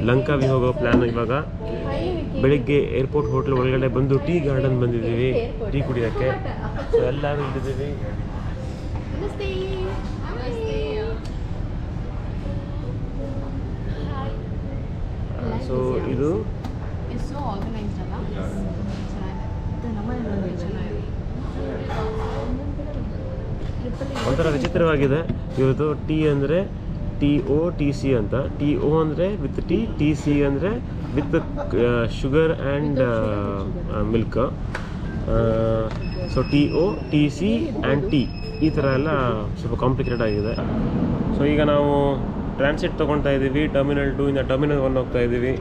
ಲಂಕಾವಿ ಹೋಗೋ ಪ್ಲ್ಯಾನ್ ಇವಾಗ. ಬೆಳಿಗ್ಗೆ ಏರ್ಪೋರ್ಟ್ ಹೋಟ್ಲ್ ಒಳಗಡೆ ಬಂದು ಟೀ ಗಾರ್ಡನ್ ಬಂದಿದ್ದೀವಿ ಟೀ ಕುಡಿಯೋಕ್ಕೆ. ಸೊ ಎಲ್ಲರೂ ಇಲ್ಲಿದ್ದೀವಿ. ಸೊ ಇದು ಒಂಥರ ವಿಚಿತ್ರವಾಗಿದೆ. ಇವತ್ತು ಟೀ ಅಂದರೆ TOTC ಅಂತ. TO ಅಂದರೆ ವಿತ್ ಟೀ, TC ಅಂದರೆ with sugar and milk. So TOTC and tea ಈ ಥರ ಎಲ್ಲ ಸ್ವಲ್ಪ ಕಾಂಪ್ಲಿಕೇಟೆಡ್ ಆಗಿದೆ. ಸೊ ಈಗ ನಾವು ಟ್ರಾನ್ಸಿಟ್ ತೊಗೊಳ್ತಾ ಇದ್ದೀವಿ. ಟರ್ಮಿನಲ್ 2 ಇಂದ ಟರ್ಮಿನಲ್ 1 ಹೋಗ್ತಾ ಇದ್ದೀವಿ.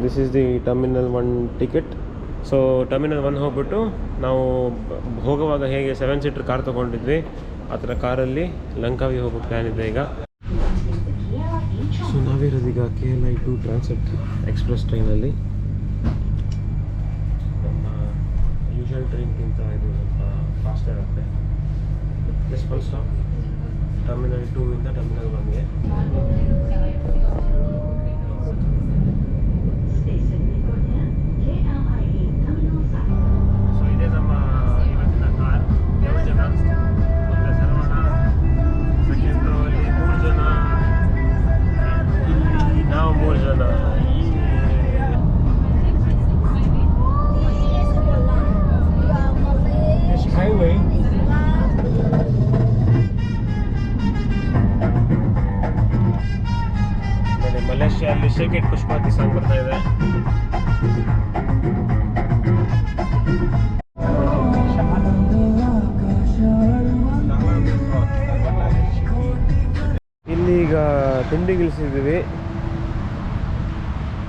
This is the terminal 1 ticket. So terminal 1 ಹೋಗ್ಬಿಟ್ಟು ನಾವು ಹೋಗುವಾಗ ಹೇಗೆ 7 ಸೀಟರ್ ಕಾರ್ ತೊಗೊಂಡಿದ್ವಿ ಆ ಥರ ಕಾರಲ್ಲಿ ಲಂಕಾವಿ ಹೋಗೋ ಪ್ಲ್ಯಾನ್ ಇದೆ ಈಗ. ಸೊ ನಾವಿರೋದೀಗ KLI ಟು ಟ್ರಾನ್ಸಿಟ್ ಎಕ್ಸ್ಪ್ರೆಸ್ ಟ್ರೈನಲ್ಲಿ. ನಮ್ಮ ಯೂಶುವಲ್ ಟ್ರೈನ್ಗಿಂತ ಇದು ಸ್ವಲ್ಪ ಫಾಸ್ಟ್ ಇರುತ್ತೆ. ಜಸ್ಟ್ ಫುಲ್ ಸ್ಟಾಪ್ ಟರ್ಮಿನಲ್ 2 ಇಂದ ಟರ್ಮಿನಲ್ 1ಗೆ. ಸೊ ಇದೇ ನಮ್ಮ ಇವತ್ತಿನ ಕಾರ್. 7 ಜನ, ಮುಂದೆ ಸರ್ವಣ, ಸೆಕೆಂಡ್ ರೋ ಅಲ್ಲಿ 3 ಜನ, ಇಲ್ಲಿ ನಾವು 3 ಜನ. ಹೈವೇ ಮಲೇಷ್ಯಲ್ಲಿ ಶೇಕೆಟ್ ಪುಷ್ಪಾತಿ ಸಾಂಗ್ ಬರ್ತಾ ಇದೆ. ಇಲ್ಲಿ ಈಗ ತಿಂಡಿ ಗಿಳಿಸಿದ್ದೀವಿ.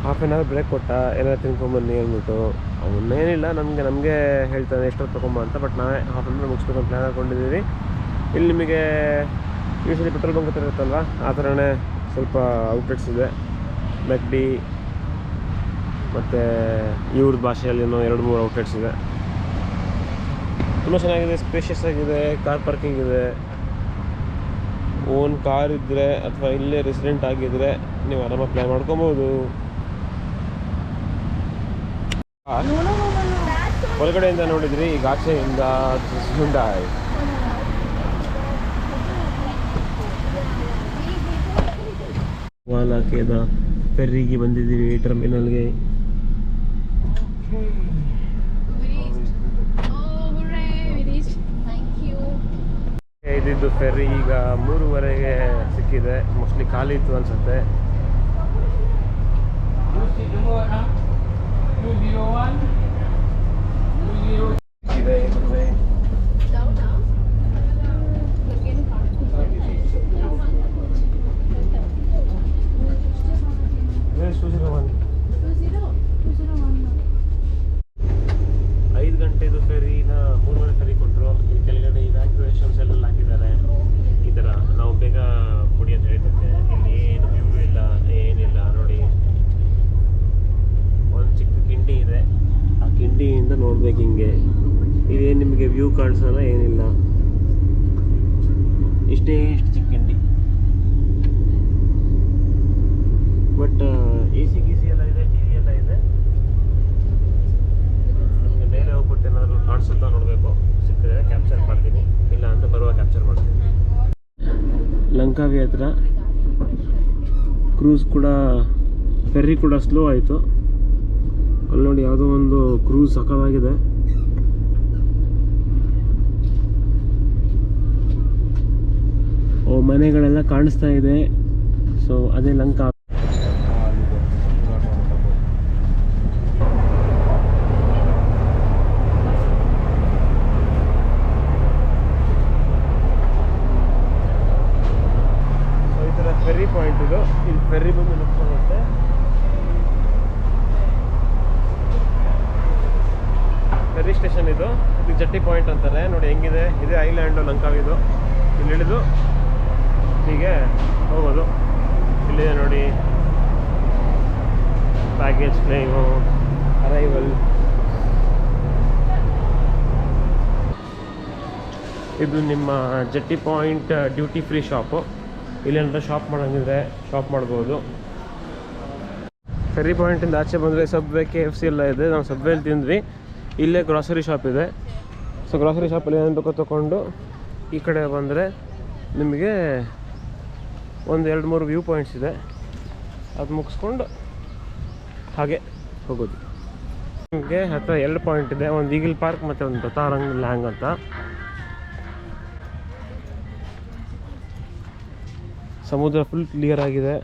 ಹಾಫ್ ಆನ್ ಅವರ್ ಬ್ರೇಕ್ ಕೊಟ್ಟ, ಎಲ್ಲ ತಿನ್ಕೊಂಬನ್ನಿ ಅಂದ್ಬಿಟ್ಟು. ಅವನ್ನೇನಿಲ್ಲ, ನಮಗೆ ಹೇಳ್ತಾನೆ ಎಷ್ಟೊತ್ತು ತೊಗೊಂಬ ಅಂತ. ಬಟ್ ನಾವೇ ಹಾಫ್ ಆನ್ ಅವರ್ ಮುಗಿಸ್ಬೇಕು ಅಂತ ಪ್ಲ್ಯಾನ್ ಹಾಕೊಂಡಿದ್ದೀವಿ. ಇಲ್ಲಿ ನಿಮಗೆ ಯೂಶಲಿ ಪೆಟ್ರೋಲ್ ಬಂಕ್ ಹತ್ರ ಇರುತ್ತಲ್ವ, ಆ ಥರನೇ ಸ್ವಲ್ಪ ಔಟ್ಲೆಟ್ಸ್ ಇದೆ. ಮೆಕ್ಡಿ ಮತ್ತು ಇವ್ರ ಭಾಷೆಯಲ್ಲಿ 2-3 ಔಟ್ಲೆಟ್ಸ್ ಇದೆ. ತುಂಬ ಚೆನ್ನಾಗಿದೆ, ಸ್ಪೇಷಿಯಸ್ ಆಗಿದೆ. ಕಾರ್ ಪಾರ್ಕಿಂಗ್ ಇದೆ. ಓನ್ ಕಾರ್ ಇದ್ದರೆ ಅಥವಾ ಇಲ್ಲೇ ರೆಸಿಡೆಂಟ್ ಆಗಿದ್ದರೆ ನೀವು ಆರಾಮಾಗಿ ಪ್ಲ್ಯಾನ್ ಮಾಡ್ಕೊಬೋದು. ಹೊರಗಡೆಯಿಂದ ನೋಡಿದ್ರಿ, ಈಗ ಆಚೆಯಿಂದ ಹುಂಡಾಯ್. ವಾಲಾಕೇದ ಫೆರ್ರಿಗೆ ಬಂದಿದ್ದೀವಿ, ಟರ್ಮಿನಲ್ಗೆ. ಇದಿದ್ದು ಫೆರ್ರಿ ಈಗ 3:15ಗೆ ಸಿಕ್ಕಿದೆ. ಮೋಸ್ಟ್ಲಿ ಖಾಲಿ ಇತ್ತು ಅನ್ಸುತ್ತೆ. ನೋಡ್ಬೇಕು ಹಿಂಗೆ. ಇದೇನು ನಿಮಗೆ ವ್ಯೂ ಕಾಣಿಸಲ್ಲ, ಏನಿಲ್ಲ. ಇಷ್ಟು ಚಿಕ್ಕ ಕಿಂಡಿ. ಬಟ್ AC ಎಲ್ಲ ಇದೆ, TV ಎಲ್ಲ ಇದೆ. ನಮಗೆ ಮೇಲೆ ಹೋಗ್ಬಿಟ್ಟು ಏನಾದರೂ ಕಾಣಿಸುತ್ತಾ ನೋಡಬೇಕು. ಸಿಕ್ಕಿದ್ರೆ ಕ್ಯಾಪ್ಚರ್ ಮಾಡ್ತೀನಿ, ಇಲ್ಲ ಅಂತ ಬರುವ ಕ್ಯಾಪ್ಚರ್ ಮಾಡ್ತೀನಿ. ಲಂಕಾವಿ ಹತ್ರ ಕ್ರೂಸ್ ಕೂಡ, ಫೆರ್ರಿ ಕೂಡ ಸ್ಲೋ ಆಯಿತು. ಅಲ್ಲಿ ನೋಡಿ ಯಾವುದೋ ಒಂದು ಕ್ರೂಸ್ ಸಖತ್ತಾಗಿದೆ. ಮನೆಗಳೆಲ್ಲ ಕಾಣಿಸ್ತಾ ಇದೆ. ಸೊ ಅದೇ ಲಂಕಾ. ಸೊ ಈ ಥರ ಫೆರ್ರಿ ಪಾಯಿಂಟ್ ಇದು. ಇಲ್ಲಿ ಫೆರ್ರಿ ಬಂದು ನಿಂತ್ಕೊಳ್ಳುತ್ತೆ. ಫೆರ್ರಿ ಸ್ಟೇಷನ್ ಇದು. ಇದಕ್ಕೆ ಜಟ್ಟಿ ಪಾಯಿಂಟ್ ಅಂತಾರೆ. ನೋಡಿ ಹೆಂಗಿದೆ, ಇದೇ ಐಲ್ಯಾಂಡು ಲಂಕಾವಿದು. ಇಲ್ಲಿ ಇಳಿದು ಹೀಗೆ ಹೋಗೋದು. ಇಲ್ಲಿದೆ ನೋಡಿ ಬ್ಯಾಗೇಜ್ ಕ್ಲೇಮು, ಅರೈವಲ್. ಇದು ನಿಮ್ಮ jetty point duty free shop. ಇಲ್ಲೇನಾದ್ರೂ ಶಾಪ್ ಮಾಡೋಂಗಿದ್ರೆ ಶಾಪ್ ಮಾಡ್ಬೋದು. ಫೆರಿ ಪಾಯಿಂಟಿಂದ ಆಚೆ ಬಂದರೆ ಸಬ್ವೆ KFC ಎಲ್ಲ ಇದೆ. ನಾವು ಸಬ್ವೆಲಿ ತಿಂದ್ವಿ. ಇಲ್ಲೇ ಗ್ರಾಸರಿ ಶಾಪ್ ಇದೆ. ಸೊ ಗ್ರಾಸರಿ ಶಾಪಲ್ಲಿ ಏನು ಬೇಕೋ ತೊಗೊಂಡು ಈ ಕಡೆ ಬಂದರೆ ನಿಮಗೆ ಒಂದು 2-3 ವ್ಯೂ ಪಾಯಿಂಟ್ಸ್ ಇದೆ. ಅದು ಮುಗಿಸ್ಕೊಂಡು ಹಾಗೆ ಹೋಗೋದು. ನಿಮಗೆ ಹತ್ತಿರ 2 ಪಾಯಿಂಟ್ ಇದೆ. ಒಂದು ಈಗಲ್ ಪಾರ್ಕ್ ಮತ್ತು ಒಂದು ದತಾರನ್ ಹೆಲಾಂಗ್ ಅಂತ. ಸಮುದ್ರ ಫುಲ್ ಕ್ಲಿಯರ್ ಆಗಿದೆ.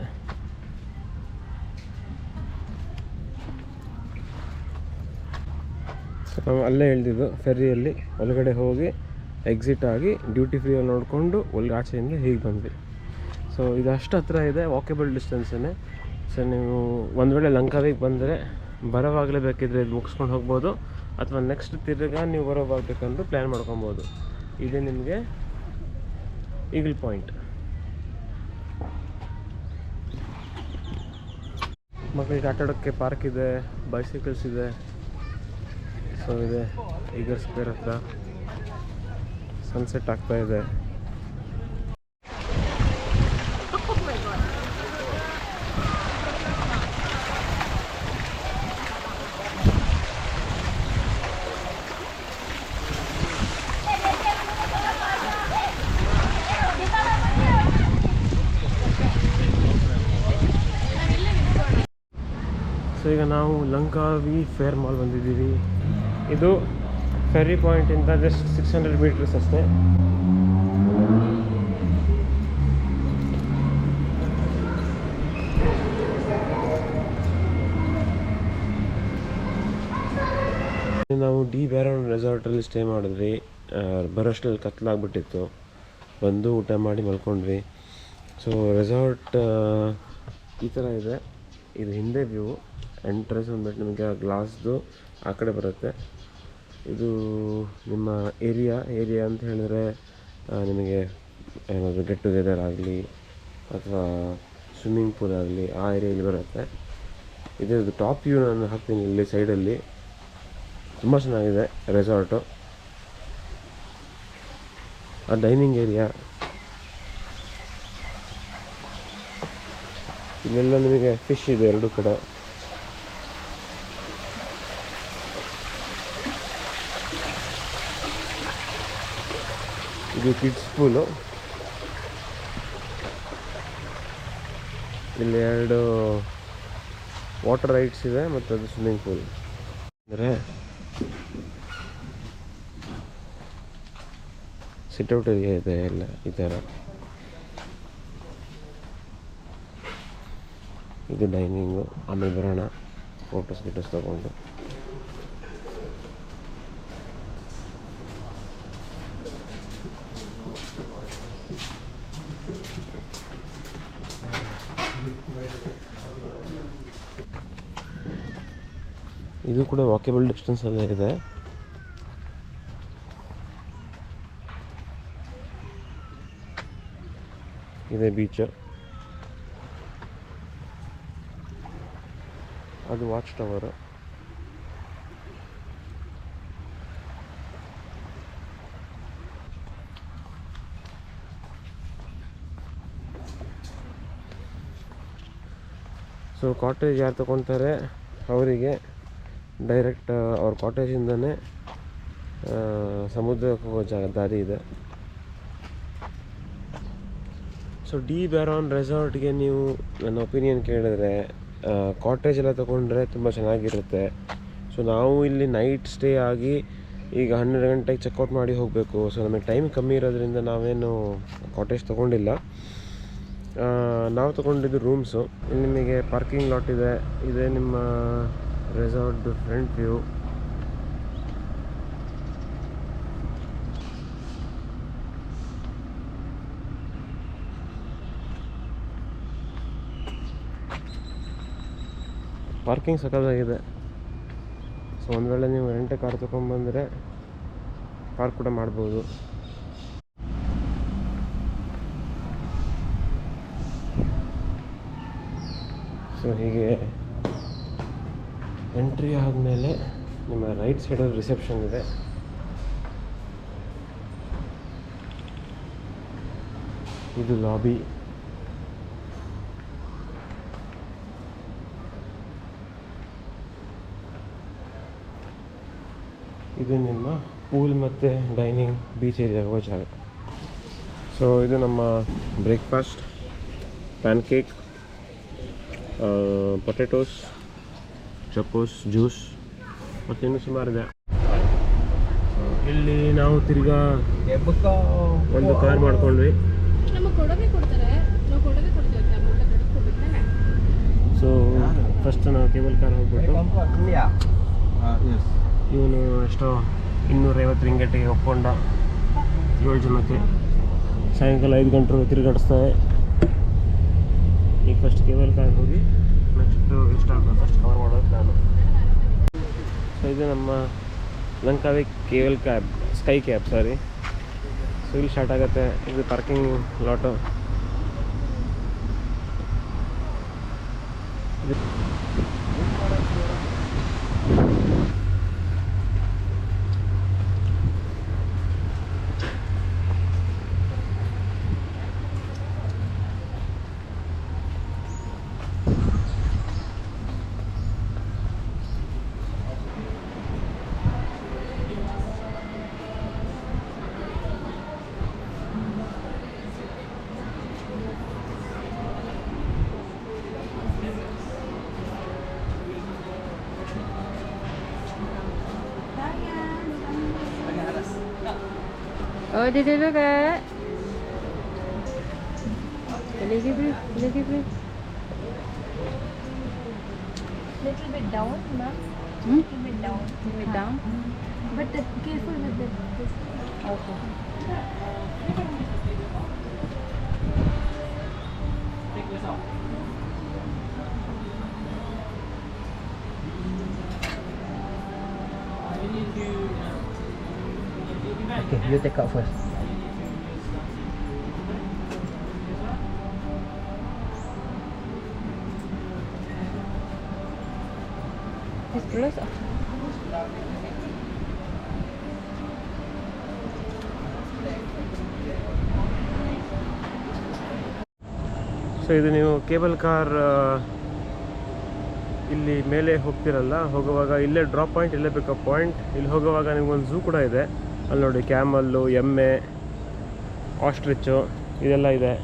ಸೊ ನಾವು ಅಲ್ಲೇ ಇಳಿದಿದ್ದು ಫೆರ್ರಿಯಲ್ಲಿ. ಒಳಗಡೆ ಹೋಗಿ ಎಕ್ಸಿಟ್ ಆಗಿ ಡ್ಯೂಟಿ ಫ್ರೀಯಲ್ಲಿ ನೋಡಿಕೊಂಡು ಆಚೆಯಿಂದ ಹೀಗೆ ಬಂದ್ವಿ. ಸೊ ಇದು ಅಷ್ಟು ಹತ್ತಿರ ಇದೆ, ವಾಕೇಬಲ್ ಡಿಸ್ಟೆನ್ಸೇ. ಸೊ ನೀವು ಒಂದು ವೇಳೆ ಲಂಕಾವಿಗೆ ಬಂದರೆ ಬರೋವಾಗಲೇ ಬೇಕಿದ್ರೆ ಇದು ಮುಗಿಸ್ಕೊಂಡು ಹೋಗ್ಬೋದು, ಅಥವಾ ನೆಕ್ಸ್ಟ್ ತಿರ್ಗಾ ನೀವು ಬರೋವಾಗಬೇಕಂದ್ರೂ ಪ್ಲ್ಯಾನ್ ಮಾಡ್ಕೊಬೋದು. ಇದೇ ನಿಮಗೆ ಈಗಲ್ ಪಾಯಿಂಟ್. ಮಕ್ಕಳಿಗೆ ಆಟ ಆಡೋಕ್ಕೆ ಪಾರ್ಕ್ ಇದೆ, ಬೈಸೈಕಲ್ಸ್ ಇದೆ. ಸೊ ಇದೆ ಈಗಲ್ ಸ್ಕ್ವೇರ್ ಹತ್ರ ಸನ್ಸೆಟ್ ಆಗ್ತಾ ಇದೆ. ಸೊ ಈಗ ನಾವು ಲಂಕಾವಿ ಫೇರ್ ಮಾಲ್ ಬಂದಿದ್ದೀವಿ. ಇದು ಫೆರ್ರಿ ಪಾಯಿಂಟಿಂದ ಜಸ್ಟ್ 600 ಮೀಟರ್ಸ್ ಅಷ್ಟೇ. ನಾವು ಡೆಟಾರನ್ ರೆಸಾರ್ಟಲ್ಲಿ ಸ್ಟೇ ಮಾಡಿದ್ವಿ. ಬರೋಷ್ಟರಲ್ಲಿ ಕತ್ಲಾಗ್ಬಿಟ್ಟಿತ್ತು. ಬಂದು ಊಟ ಮಾಡಿ ಮಲ್ಕೊಂಡ್ವಿ. ಸೊ ರೆಸಾರ್ಟ್ ಈ ಥರ ಇದೆ. ಇದು ಹಿಂದೆ ವ್ಯೂ. ಎಂಟ್ರೆನ್ಸ್ ಅಂದ್ಬಿಟ್ಟು ನಿಮಗೆ ಗ್ಲಾಸ್ದು ಆ ಕಡೆ ಬರುತ್ತೆ. ಇದು ನಿಮ್ಮ ಏರಿಯಾ ಅಂತ ಹೇಳಿದ್ರೆ ನಿಮಗೆ ಏನಾದರೂ ಗೆಟ್ ಟುಗೆದರ್ ಆಗಲಿ ಅಥವಾ ಸ್ವಿಮ್ಮಿಂಗ್ ಪೂಲ್ ಆಗಲಿ ಆ ಏರಿಯಲ್ಲಿ ಬರುತ್ತೆ. ಇದು ಟಾಪ್ ವ್ಯೂ ನಾನು ಹಾಕ್ತೀನಿ ಇಲ್ಲಿ ಸೈಡಲ್ಲಿ. ತುಂಬ ಚೆನ್ನಾಗಿದೆ ರೆಸಾರ್ಟು. ಆ ಡೈನಿಂಗ್ ಏರಿಯಾ ಇಲ್ಲೆಲ್ಲ ನಿಮಗೆ ಫಿಶ್ ಇದೆ ಎರಡು ಕಡೆ. ಇದು ಕಿಡ್ಸ್ ಪೂಲು. ಇಲ್ಲಿ 2 ವಾಟರ್ ರೈಡ್ಸ್ ಇದೆ ಮತ್ತು ಅದು ಸ್ವಿಮ್ಮಿಂಗ್ ಪೂಲ್. ಅಂದರೆ ಸಿಟ್ಔಟ್ ಏರಿಯಾ ಇದೆ ಎಲ್ಲ ಈ ಥರ. ಇದು ಡೈನಿಂಗು. ಆಮೇಲೆ ಬರೋಣ ಫೋಟೋಸ್ ತಗೊಂಡು. ಇದು ಕೂಡ ವಾಕೇಬಲ್ ಡಿಸ್ಟೆನ್ಸಲ್ಲೇ ಇದೆ. ಇದೆ ಬೀಚ್. ಅದು ವಾಚ್ ಟವರ್. ಸೊ ಕಾಟೇಜ್ ಯಾರು ತಗೊತಾರೆ ಅವರಿಗೆ ಡೈರೆಕ್ಟ್ ಅವ್ರ ಕಾಟೇಜಿಂದನೇ ಸಮುದ್ರಕ್ಕೆ ಹೋಗೋ ದಾರಿ ಇದೆ. ಸೊ ಡೆಟಾರನ್ ರೆಸಾರ್ಟ್ಗೆ ನೀವು ನನ್ನ ಒಪಿನಿಯನ್ ಕೇಳಿದ್ರೆ ಕಾಟೇಜ್ ಎಲ್ಲ ತೊಗೊಂಡ್ರೆ ತುಂಬ ಚೆನ್ನಾಗಿರುತ್ತೆ. ಸೊ ನಾವು ಇಲ್ಲಿ ನೈಟ್ ಸ್ಟೇ ಆಗಿ ಈಗ 12 ಗಂಟೆಗೆ ಚೆಕ್ಔಟ್ ಮಾಡಿ ಹೋಗಬೇಕು. ಸೊ ನಮಗೆ ಟೈಮ್ ಕಮ್ಮಿ ಇರೋದ್ರಿಂದ ನಾವೇನು ಕಾಟೇಜ್ ತೊಗೊಂಡಿಲ್ಲ. ನಾವು ತೊಗೊಂಡಿದ್ದು ರೂಮ್ಸು. ಇಲ್ಲಿ ನಿಮಗೆ ಪಾರ್ಕಿಂಗ್ ಲಾಟ್ ಇದೆ. ಇದೇ ನಿಮ್ಮ ರೆಸಾರ್ಟ್ದು ಫ್ರಂಟ್ ವ್ಯೂ. ಪಾರ್ಕಿಂಗ್ ಸಕ್ಕತ್ತಾಗಿದೆ. ಸೊ ಒಂದು ವೇಳೆ ನೀವು ರೆಂಟ್ ಕಾರ್ ತೊಗೊಂಡ್ಬಂದರೆ ಪಾರ್ಕ್ ಕೂಡ ಮಾಡ್ಬೋದು. ಸೊ ಹೀಗೆ ಎಂಟ್ರಿ ಆದಮೇಲೆ ನಿಮ್ಮ ರೈಟ್ ಸೈಡಲ್ಲಿ ರಿಸೆಪ್ಷನ್ ಇದೆ. ಇದು ಲಾಬಿ. ಇದು ನಿಮ್ಮ ಪೂಲ್ ಮತ್ತು ಡೈನಿಂಗ್ ಬೀಚ್ ಏರಿಯಾ ಹೋಗೋ ಜಾಗ. ಸೊ ಇದು ನಮ್ಮ ಬ್ರೇಕ್ಫಾಸ್ಟ್, ಪ್ಯಾನ್ಕೇಕ್, ಪೊಟೆಟೋಸ್, ಚಕೋಸ್, ಜ್ಯೂಸ್ ಮತ್ತು ಇನ್ನೂ ಸುಮಾರಿದೆ. ಇಲ್ಲಿ ನಾವು ತಿರ್ಗಾ ಒಂದು ಕಾರ್ ಮಾಡ್ಕೊಂಡ್ವಿ. ಸೊ ಫಸ್ಟ್ ನಾವು ಕೇಬಲ್ ಕಾರ್ ಹೋಗ್ಬಿಟ್ಟು ಇವನು ಎಷ್ಟೋ 250 ರಿಂಗೇಟಿಗೆ ಒಪ್ಕೊಂಡ 7 ಜನಕ್ಕೆ. ಸಾಯಂಕಾಲ 5 ಗಂಟೆ ತಿರುಗಾಡಿಸ್ತಾರೆ. ಈಗ ಫಸ್ಟ್ ಕೇಬಲ್ ಕಾರ್ ಹೋಗಿ ನೆಕ್ಸ್ಟು ಎಷ್ಟಾಗುತ್ತೆ ಅಷ್ಟು ಕವರ್ ಮಾಡೋದು ಪ್ಲಾನು. ಸೊ ಇದು ನಮ್ಮ ಲಂಕಾವಿ ಕೇಬಲ್ ಕ್ಯಾಬ್, ಸ್ಕೈ ಕ್ಯಾಬ್ ಸಾರಿ. ಸೊ ಇಲ್ಲಿ ಸ್ಟಾರ್ಟ್ ಆಗುತ್ತೆ. ಇದು parking lot. Oh, dia dulu Kak. Lagi breathe. Little bit down, ma'am. Little bit down. Little bit down. But careful with this. Okay. Okay, you take out first. This close. So ಇದು ನೀವು cable car ಇಲ್ಲಿ ಮೇಲೆ ಹೋಗ್ತಿರಲ್ಲ, ಹೋಗುವಾಗ ಇಲ್ಲೇ drop point, ಇಲ್ಲೇ pickup point. ಇಲ್ಲಿ ಹೋಗುವಾಗ ನಿಮ್ಗೊಂದು ಝೂ ಕೂಡ ಇದೆ. ಅಲ್ಲಿ ನೋಡಿ ಕ್ಯಾಮಲ್ಲು, ಎಮ್ಮೆ, ಆಸ್ಟ್ರಿಚ್ಚು ಇದೆಲ್ಲ ಇದೆ.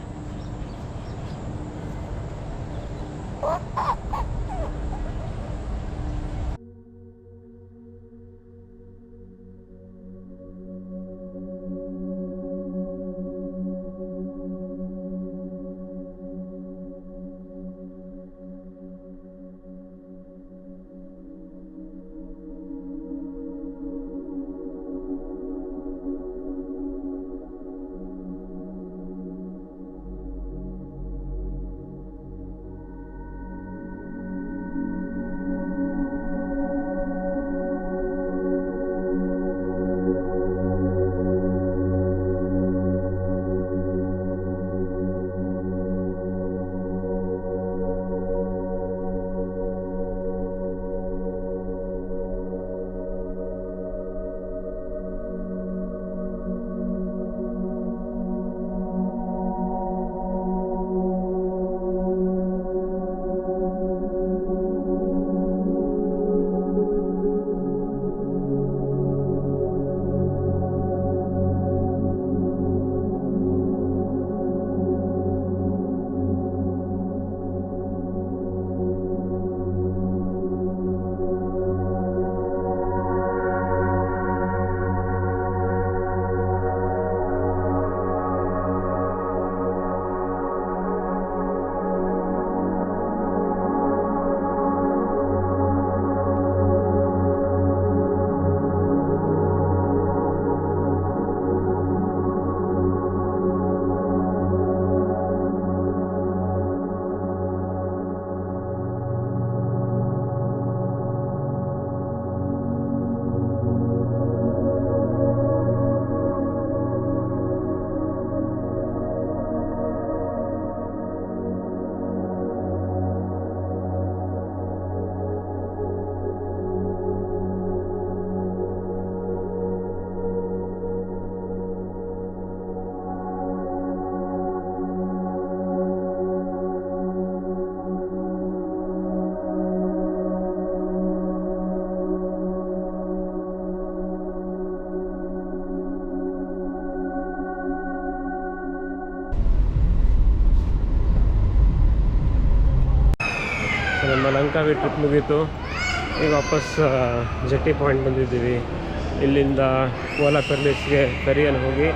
ಸೊ ನಮ್ಮ ಲಂಕಾವಿ ಟ್ರಿಪ್ ಮುಗೀತು. ಈಗ ವಾಪಸ್ ಜೆಟ್ಟಿ ಪಾಯಿಂಟ್ ಬಂದಿದ್ದೀವಿ. ಇಲ್ಲಿಂದ ಕೋಲಾ ಪೆರ್ಲಿಸ್ಗೆ ಫೆರಿಯಲ್ಲಿ ಹೋಗಿ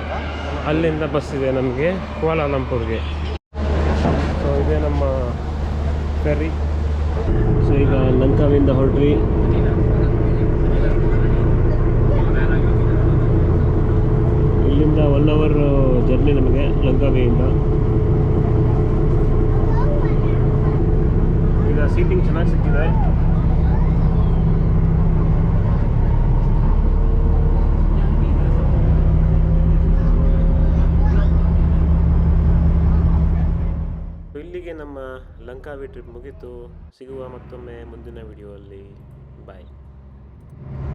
ಅಲ್ಲಿಂದ ಬಸ್ ಇದೆ ನಮಗೆ ಕೋಲಾಲಂಪುರ್ಗೆ. ಸೊ ಇದೇ ನಮ್ಮ ಫೆರಿ. ಸೊ ಈಗ ಲಂಕಾವಿಂದ ಹೊರಟ್ರಿ. ಇಲ್ಲಿಂದ 1 ಅವರ್ ಜರ್ನಿ ನಮಗೆ ಲಂಕಾವಿಯಿಂದ. ಈಗ ಸೀಟಿಂಗ್ ಚೆನ್ನಾಗಿ ಸಿಕ್ಕಿದೆ. ಇಲ್ಲಿಗೆ ನಮ್ಮ ಲಂಕಾವಿ ಟ್ರಿಪ್ ಮುಗೀತು. ಸಿಗುವ ಮತ್ತೊಮ್ಮೆ ಮುಂದಿನ ವಿಡಿಯೋಲ್ಲಿ. ಬಾಯ್.